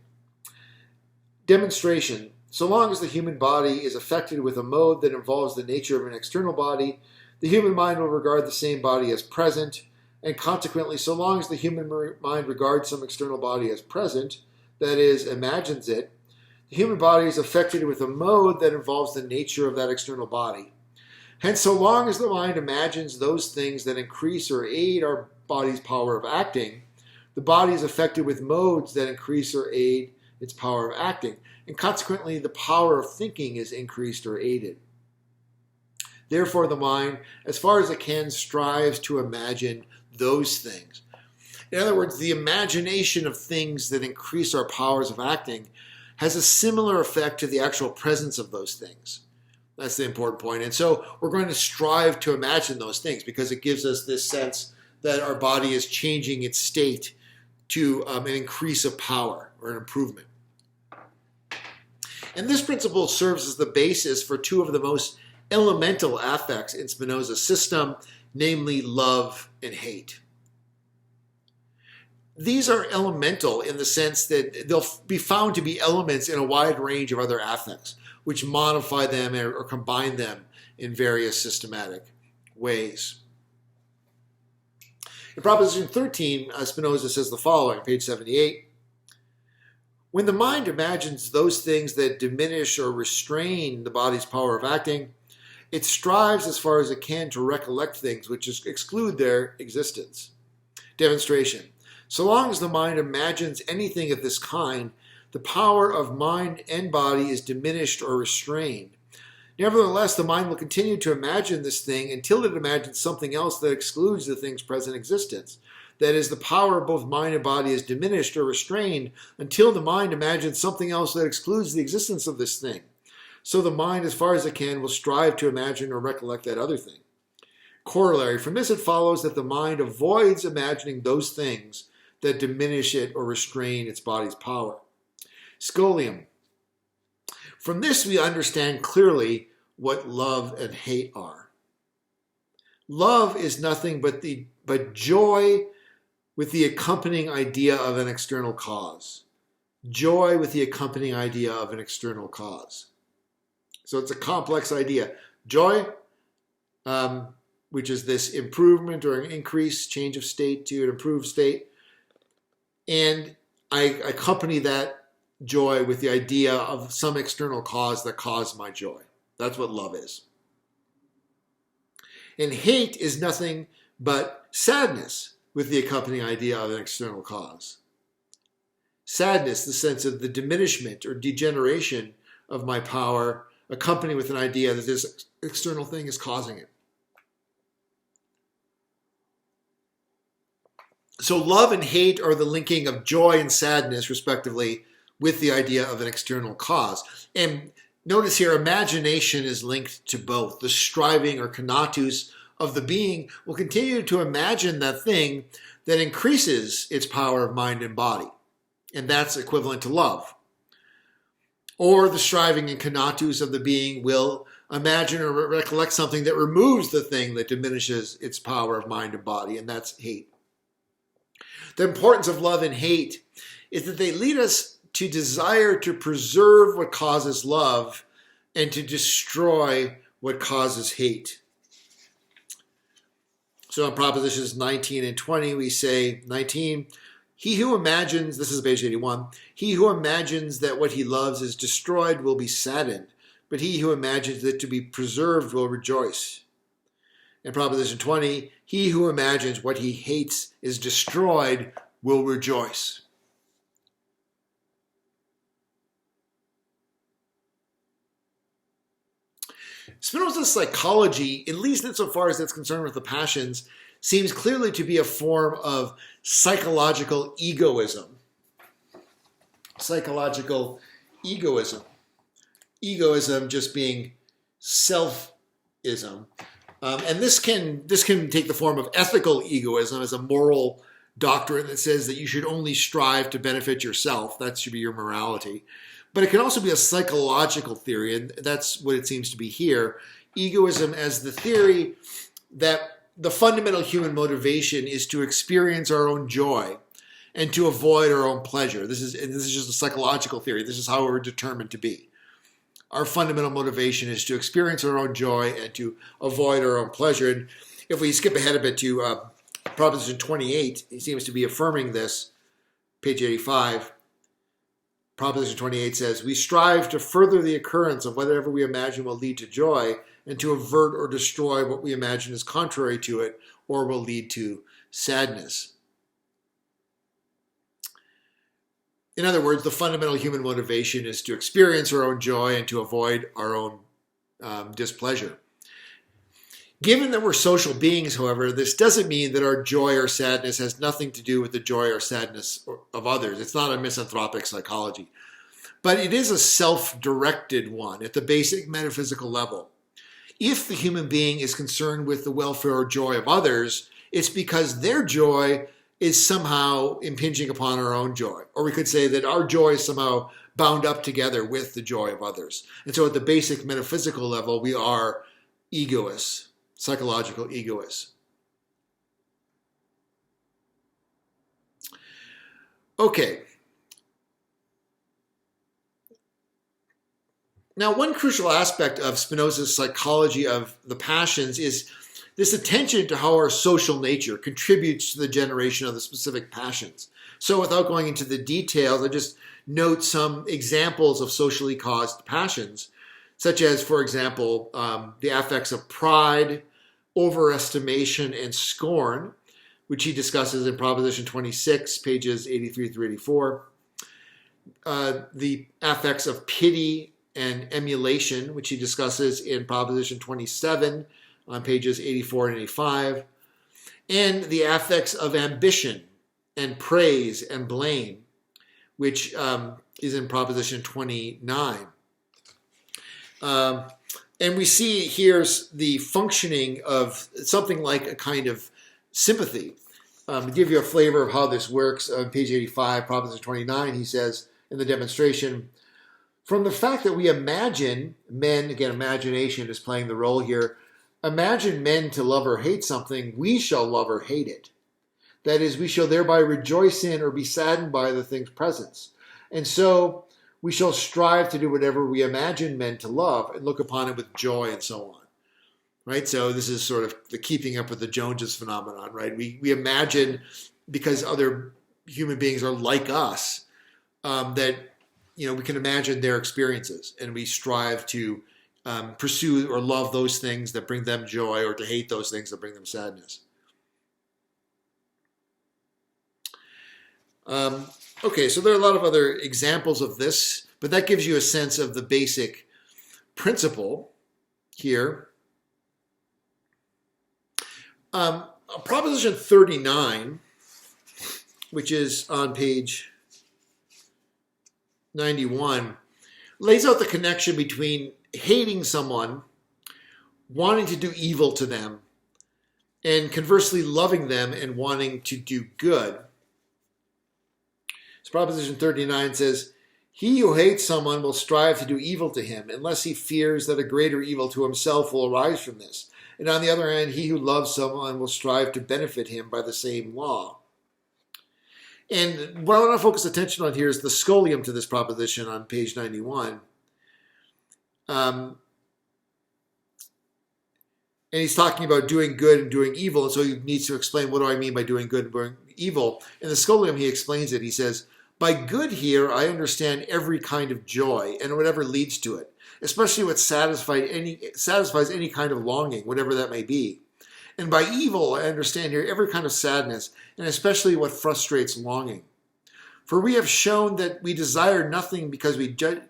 Demonstration. So long as the human body is affected with a mode that involves the nature of an external body, the human mind will regard the same body as present, and consequently, so long as the human mind regards some external body as present, that is, imagines it, the human body is affected with a mode that involves the nature of that external body. Hence, so long as the mind imagines those things that increase or aid our body's power of acting, the body is affected with modes that increase or aid its power of acting, and consequently the power of thinking is increased or aided. Therefore, the mind, as far as it can, strives to imagine those things. In other words, the imagination of things that increase our powers of acting has a similar effect to the actual presence of those things. That's the important point. And so we're going to strive to imagine those things because it gives us this sense that our body is changing its state to an increase of power or an improvement. And this principle serves as the basis for two of the most elemental affects in Spinoza's system, namely love and hate. These are elemental in the sense that they'll be found to be elements in a wide range of other affects, which modify them or combine them in various systematic ways. In Proposition 13, Spinoza says the following, page 78. When the mind imagines those things that diminish or restrain the body's power of acting, it strives as far as it can to recollect things which exclude their existence. Demonstration. So long as the mind imagines anything of this kind, the power of mind and body is diminished or restrained. Nevertheless, the mind will continue to imagine this thing until it imagines something else that excludes the thing's present existence. That is, the power of both mind and body is diminished or restrained until the mind imagines something else that excludes the existence of this thing. So the mind, as far as it can, will strive to imagine or recollect that other thing. Corollary, from this it follows that the mind avoids imagining those things that diminish it or restrain its body's power. Scholium. From this we understand clearly what love and hate are. Love is nothing but joy with the accompanying idea of an external cause. Joy with the accompanying idea of an external cause. So it's a complex idea. Joy, which is this improvement or an increase, change of state to an improved state. And I accompany that joy with the idea of some external cause that caused my joy. That's what love is. And hate is nothing but sadness with the accompanying idea of an external cause. Sadness, the sense of the diminishment or degeneration of my power, accompanied with an idea that this external thing is causing it. So love and hate are the linking of joy and sadness, respectively, with the idea of an external cause. And notice here, imagination is linked to both. The striving or Kanatus of the being will continue to imagine that thing that increases its power of mind and body. And that's equivalent to love. Or the striving and Kanatus of the being will imagine or recollect something that removes the thing that diminishes its power of mind and body, and that's hate. The importance of love and hate is that they lead us to desire to preserve what causes love and to destroy what causes hate. So in propositions 19 and 20, we say, 19, he who imagines, this is page 81, he who imagines that what he loves is destroyed will be saddened, but he who imagines it to be preserved will rejoice. In proposition 20, he who imagines what he hates is destroyed will rejoice. Spinoza's psychology, at least insofar as it's concerned with the passions, seems clearly to be a form of psychological egoism. Psychological egoism. Egoism just being selfism. And this can take the form of ethical egoism as a moral doctrine that says that you should only strive to benefit yourself. That should be your morality. But it can also be a psychological theory, and that's what it seems to be here. Egoism as the theory that the fundamental human motivation is to experience our own joy and to avoid our own pleasure. This is just a psychological theory. This is how we're determined to be. Our fundamental motivation is to experience our own joy and to avoid our own pleasure. And if we skip ahead a bit to Proposition 28, he seems to be affirming this, page 85. Proposition 28 says, we strive to further the occurrence of whatever we imagine will lead to joy and to avert or destroy what we imagine is contrary to it or will lead to sadness. In other words, the fundamental human motivation is to experience our own joy and to avoid our own displeasure. Given that we're social beings, however, this doesn't mean that our joy or sadness has nothing to do with the joy or sadness of others. It's not a misanthropic psychology. But it is a self-directed one at the basic metaphysical level. If the human being is concerned with the welfare or joy of others, it's because their joy is somehow impinging upon our own joy. Or we could say that our joy is somehow bound up together with the joy of others. And so at the basic metaphysical level, we are egoists, psychological egoists. Okay. Now, one crucial aspect of Spinoza's psychology of the passions is this attention to how our social nature contributes to the generation of the specific passions. So without going into the details, I just note some examples of socially caused passions, such as, for example, the affects of pride, overestimation, and scorn, which he discusses in Proposition 26, pages 83 through 84. the affects of pity and emulation, which he discusses in Proposition 27 on pages 84 and 85, and the affects of ambition and praise and blame, which is in Proposition 29. And we see here's the functioning of something like a kind of sympathy. To give you a flavor of how this works, on page 85, Proposition 29, he says in the demonstration, from the fact that we imagine men, again, imagination is playing the role here, imagine men to love or hate something, we shall love or hate it. That is, we shall thereby rejoice in or be saddened by the thing's presence. And so we shall strive to do whatever we imagine men to love and look upon it with joy and so on. Right? So this is sort of the keeping up with the Joneses phenomenon, right? We imagine, because other human beings are like us, that we can imagine their experiences, and we strive to pursue or love those things that bring them joy, or to hate those things that bring them sadness. Okay, so there are a lot of other examples of this, but that gives you a sense of the basic principle here. Proposition 39, which is on page 91, lays out the connection between hating someone, wanting to do evil to them, and conversely loving them and wanting to do good. So Proposition 39 says, he who hates someone will strive to do evil to him, unless he fears that a greater evil to himself will arise from this. And on the other hand, he who loves someone will strive to benefit him by the same law. And what I want to focus attention on here is the scholium to this proposition on page 91. And he's talking about doing good and doing evil, and so he needs to explain, what do I mean by doing good and doing evil? In the scholium, he explains it. He says, by good here, I understand every kind of joy and whatever leads to it, especially what satisfies any kind of longing, whatever that may be. And by evil, I understand here every kind of sadness, and especially what frustrates longing. For we have shown that we desire nothing because we judge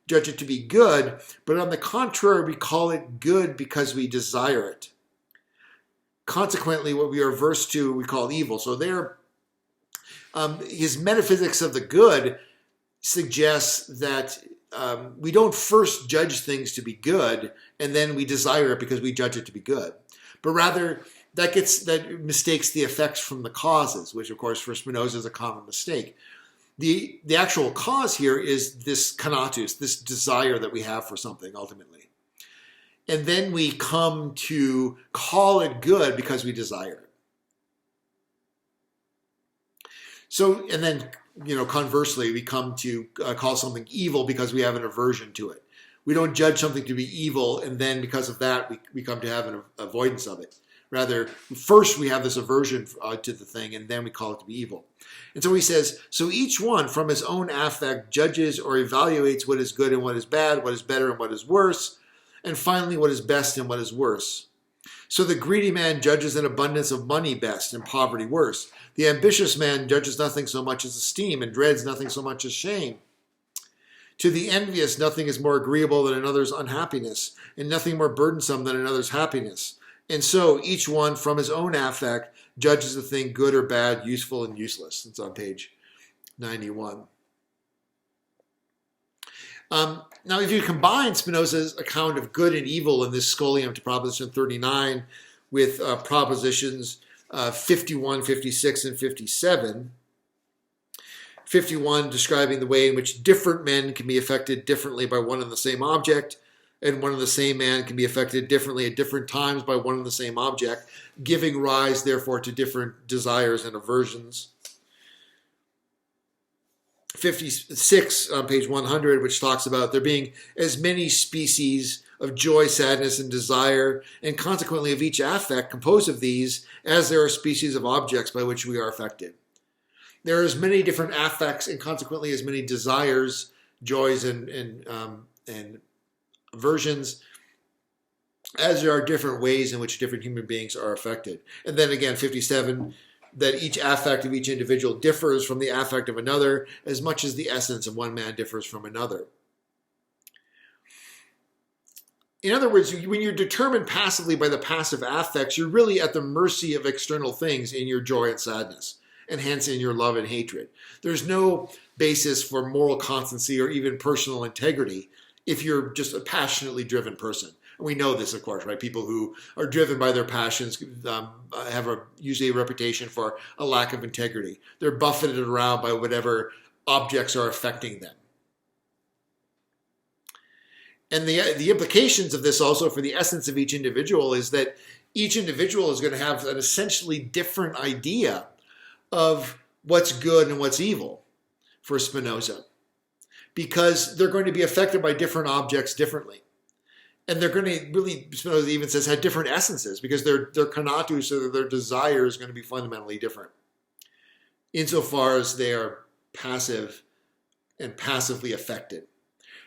it to be good, but on the contrary, we call it good because we desire it. Consequently, what we are averse to, we call evil. So there, his metaphysics of the good suggests that we don't first judge things to be good, and then we desire it because we judge it to be good. But rather, that mistakes the effects from the causes, which, of course, for Spinoza is a common mistake. The actual cause here is this Kanatus, this desire that we have for something, ultimately. And then we come to call it good because we desire it. So, and then, conversely, we come to call something evil because we have an aversion to it. We don't judge something to be evil, and then because of that, we come to have an avoidance of it. Rather, first we have this aversion to the thing, and then we call it to be evil. And so he says, so each one from his own affect judges or evaluates what is good and what is bad, what is better and what is worse, and finally what is best and what is worse. So the greedy man judges an abundance of money best and poverty worse. The ambitious man judges nothing so much as esteem and dreads nothing so much as shame. To the envious, nothing is more agreeable than another's unhappiness, and nothing more burdensome than another's happiness. And so each one from his own affect judges a thing good or bad, useful and useless. It's on page 91. Now, if you combine Spinoza's account of good and evil in this scholium to Proposition 39 with propositions 51, 56, and 57, 51 describing the way in which different men can be affected differently by one and the same object, and one and the same man can be affected differently at different times by one and the same object, giving rise, therefore, to different desires and aversions. 56 on page 100, which talks about there being as many species of joy, sadness, and desire, and consequently of each affect composed of these, as there are species of objects by which we are affected. There are as many different affects, and consequently as many desires, joys, and aversions, as there are different ways in which different human beings are affected. And then again, 57, that each affect of each individual differs from the affect of another as much as the essence of one man differs from another. In other words, when you're determined passively by the passive affects, you're really at the mercy of external things in your joy and sadness, and hence in your love and hatred. There's no basis for moral constancy or even personal integrity if you're just a passionately driven person. And we know this, of course, right? People who are driven by their passions have usually a reputation for a lack of integrity. They're buffeted around by whatever objects are affecting them. And the implications of this also for the essence of each individual is that each individual is going to have an essentially different idea of what's good and what's evil for Spinoza, because they're going to be affected by different objects differently. And they're going to really, Spinoza even says, have different essences, because their Kanatus, or their desire, is going to be fundamentally different insofar as they are passive and passively affected.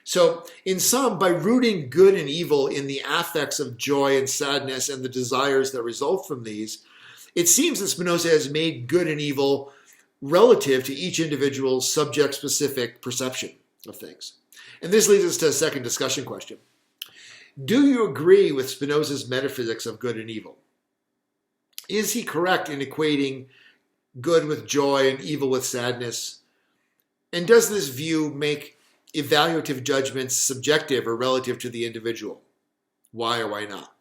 So in sum, by rooting good and evil in the affects of joy and sadness and the desires that result from these, it seems that Spinoza has made good and evil relative to each individual's subject-specific perception of things. And this leads us to a second discussion question. Do you agree with Spinoza's metaphysics of good and evil? Is he correct in equating good with joy and evil with sadness? And does this view make evaluative judgments subjective or relative to the individual? Why or why not?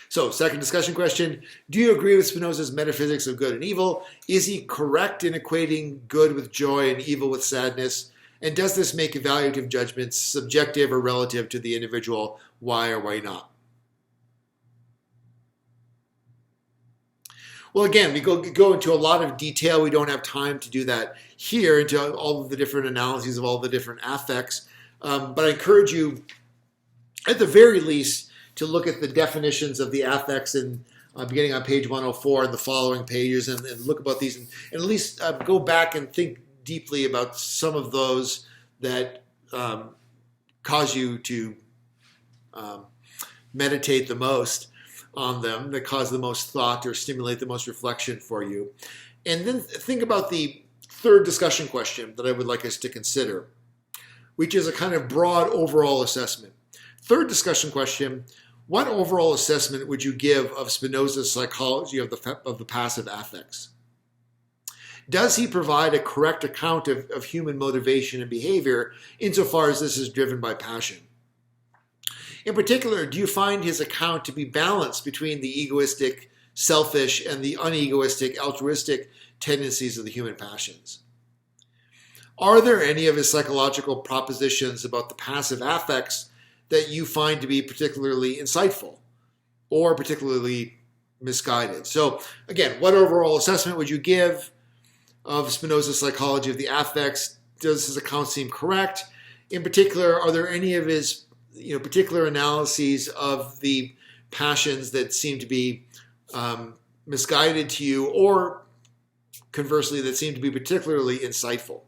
So, second discussion question, do you agree with Spinoza's metaphysics of good and evil? Is he correct in equating good with joy and evil with sadness? And does this make evaluative judgments subjective or relative to the individual? Why or why not? Well, again, we go into a lot of detail. We don't have time to do that here, into all of the different analyses of all the different affects. But I encourage you, at the very least, to look at the definitions of the affects in beginning on page 104 and the following pages, and look about these, and at least go back and think deeply about some of those that cause you to meditate the most on them, that cause the most thought or stimulate the most reflection for you. And then think about the third discussion question that I would like us to consider, which is a kind of broad overall assessment. Third discussion question, what overall assessment would you give of Spinoza's psychology of the passive affects? Does he provide a correct account of human motivation and behavior insofar as this is driven by passion? In particular, do you find his account to be balanced between the egoistic, selfish, and the unegoistic, altruistic tendencies of the human passions? Are there any of his psychological propositions about the passive affects that you find to be particularly insightful or particularly misguided? So again, what overall assessment would you give of Spinoza's psychology of the affects? Does his account seem correct? In particular, are there any of his particular analyses of the passions that seem to be misguided to you, or conversely, that seem to be particularly insightful?